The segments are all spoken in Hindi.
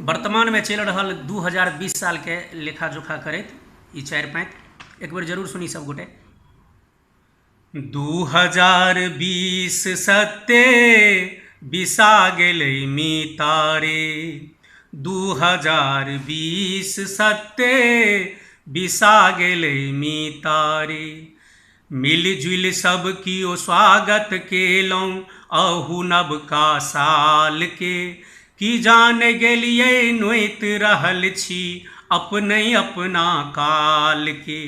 वर्तमान में चल रहा 2020 साल के लेखा जोखा करैत ई 4-5 एक बेर जरूर सुनी सब गोटे। 2020 सत्ते बिसा गेलै मितारे, 2020 सत्ते बिसा गेलै मितारे। मिलजुल सब कियो स्वागत केलौं अहू नवका साल के, की जान गेलियै नोइत रहल छी अपने अपना काल के।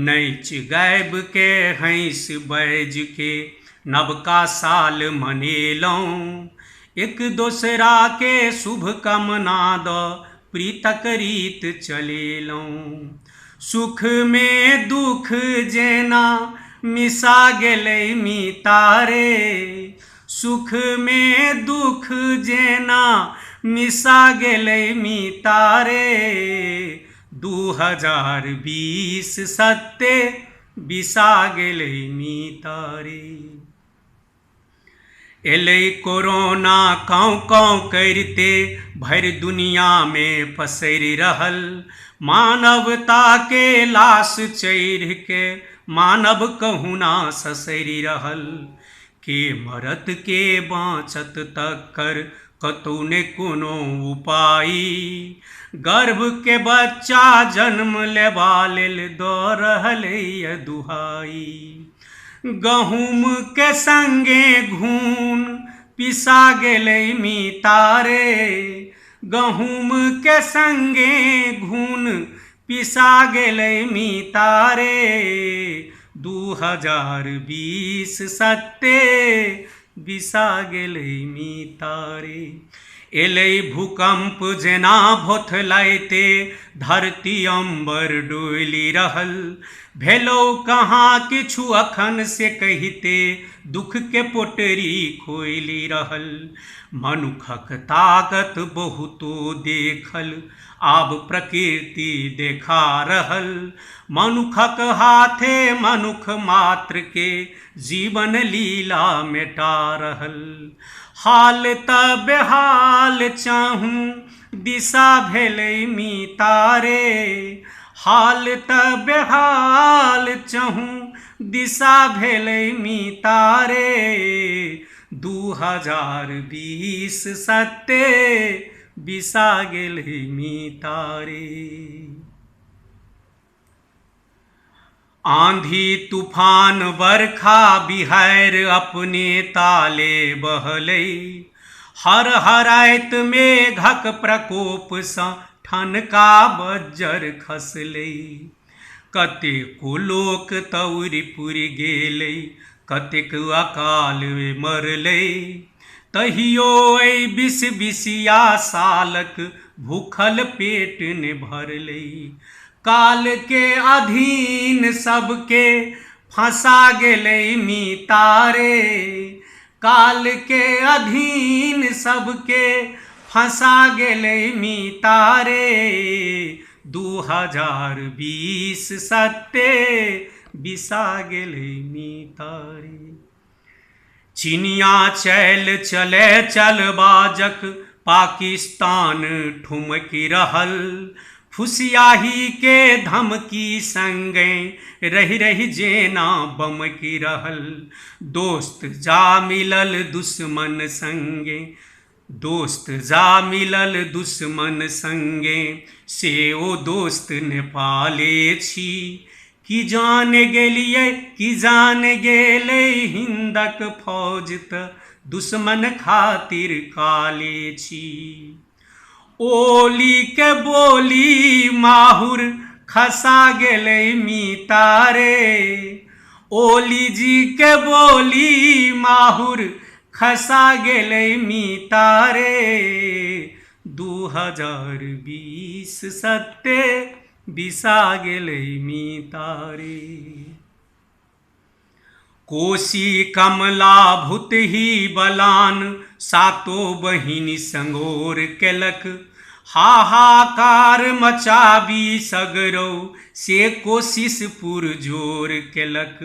नैच गाबि के हँस बाजि के नवका साल मनेलौं, एक दोसरा के शुभ कामना द प्रीतक रीत चलेलौं। सुख में दुख जेना मिसा गेलै मितारे, सुख में दुख जेना मिसा गेलै मितारे। 2020 सत्ते बिसा गेलै मितारे। एलै कोरोना काँव काँव करिते भरि दुनिया में पसरि रहल, मानवता के लाश चढ़ि के मानव कहुना ससरि रहल। के मरत के बाँचत तकर कतौ ने कोनो उपाय, गर्भ के बच्चा जन्म लेबा लेल दऽ रहलैए दुहाई। गहूँम के संगे घून पिसा गेलै मितारे, गहूँम के संगे घून पिसा गेलै मितारे। 2020 सत्ते बिसा गेलै मितारे। एलै भूकंप जेना भोथलाइते धरती अम्बर डोलि रहल, भेलौ कहाँ किछु अखन से कहिते दुख के पोटरी खोलि रहल। मनुखक ताकत बहुतो देखल आब प्रकृति देखा रहल, मनुखक हाथे मनुख मात्र के जीवन लीला मेटा रहल। हाल त बेहाल चाहूँ दिशा भेलै मितारे, हाल त बेहाल चाहूँ दिशा भेलै मितारे। 2020 सत्ते बिसा गेलै मितारे। आंधी तूफान बरखा बिहारि अपने ताले बहलै, हर हराइत मेघक प्रकोप सँ ठनका बज्जर खसलै। कतेको लोक तउरि पुरि गेलै, कतेक अकाल मरलै, तहियो एहि बिसबिसिया सालक भूखल पेट ने भरलै। काल के अधीन सबके फंसा गेलै मितारे, काल के अधीन सबके फंसा गेलै मितारे। 2020 सत्ते बिसा गेलै मितारे। चिनिया चैल चले चलबाजक पाकिस्तान ठुमकि रहल, फुसियाही के धमकी संगे रहि रहि जेना बमकि रहल। दोस्त जा मिलल दुश्मन संगे, दोस्त जा मिलल दुश्मन संगे, से ओ दोस्त नेपाले छी। की जान गेलियै की जान गेलै हिंदक फौज त दुश्मन खातिर काले छी। ओली के बोली माहुर खसा गेलै मितारे, ओली जी के बोली माहुर खसा गेलै मितारे। 2020 सत्ते बिसा गेलै मितारे। कोशी कमला भुतही बलान सातो बहिन संगोर केलक, हाहाकार मचाबी सगरौ से कोशिश पुरजोर केलक।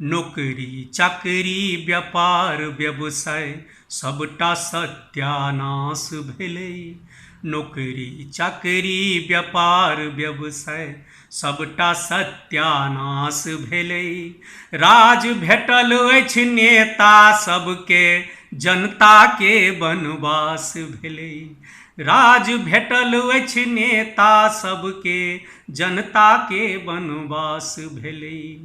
नौकरी चाकरी व्यापार व्यवसाय सबटा सत्यानाश भेलै, नौकरी चाकरी व्यापार व्यवसाय सबटा सत्यानाश भेलै। राज भेटल अछि नेता सबके जनता के वनवास भेलै। राज भेटल अछि नेता सबके जनता के वनवास भेलै।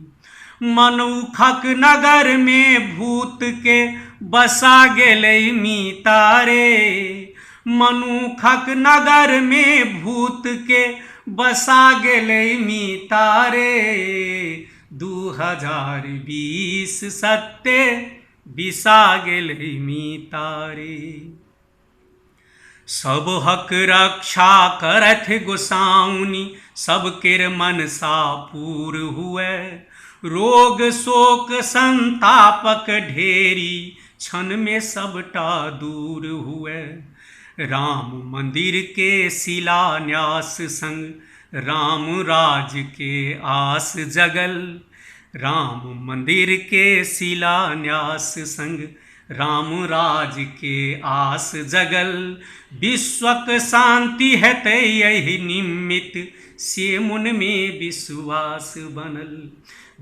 मनुखक नगर में भूत के बसा गेलै मीता रे। मनुखक नगर में भूत के बसा गेलै मीता रे। 2020 सत्ते बिसा गेलै मीता रे। सब हक रक्षा करथ गोसाउनी सबकेर मनसा पूर हुए। रोग शोक संतापक ढेरी क्षण में सबटा दूर हुए। राम मंदिर के शिलान्यास संग राम राज के आस जगल। राम मंदिर के शिलान्यास संग राम राज के आस जगल। विश्वक शांति हेतै एहि निमित्त से मन में विश्वास बनल।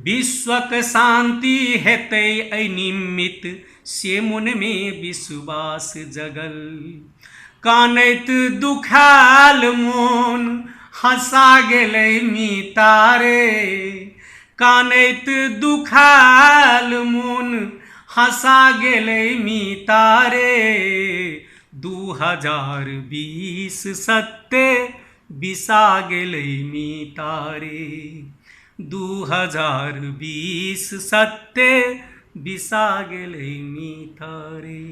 विश्वक शांति हेतै एहि निमित्त से मन में विश्वास जगल। कानैत दुखायल मोन हंसा गेलै मीता रे। कानैत दुखायल मोन हंसा गेलै मीता रे। 2020 सत्ते बिसा गेलै मीता रे। 2020 सत्ते बिसा गेलै मीता रे।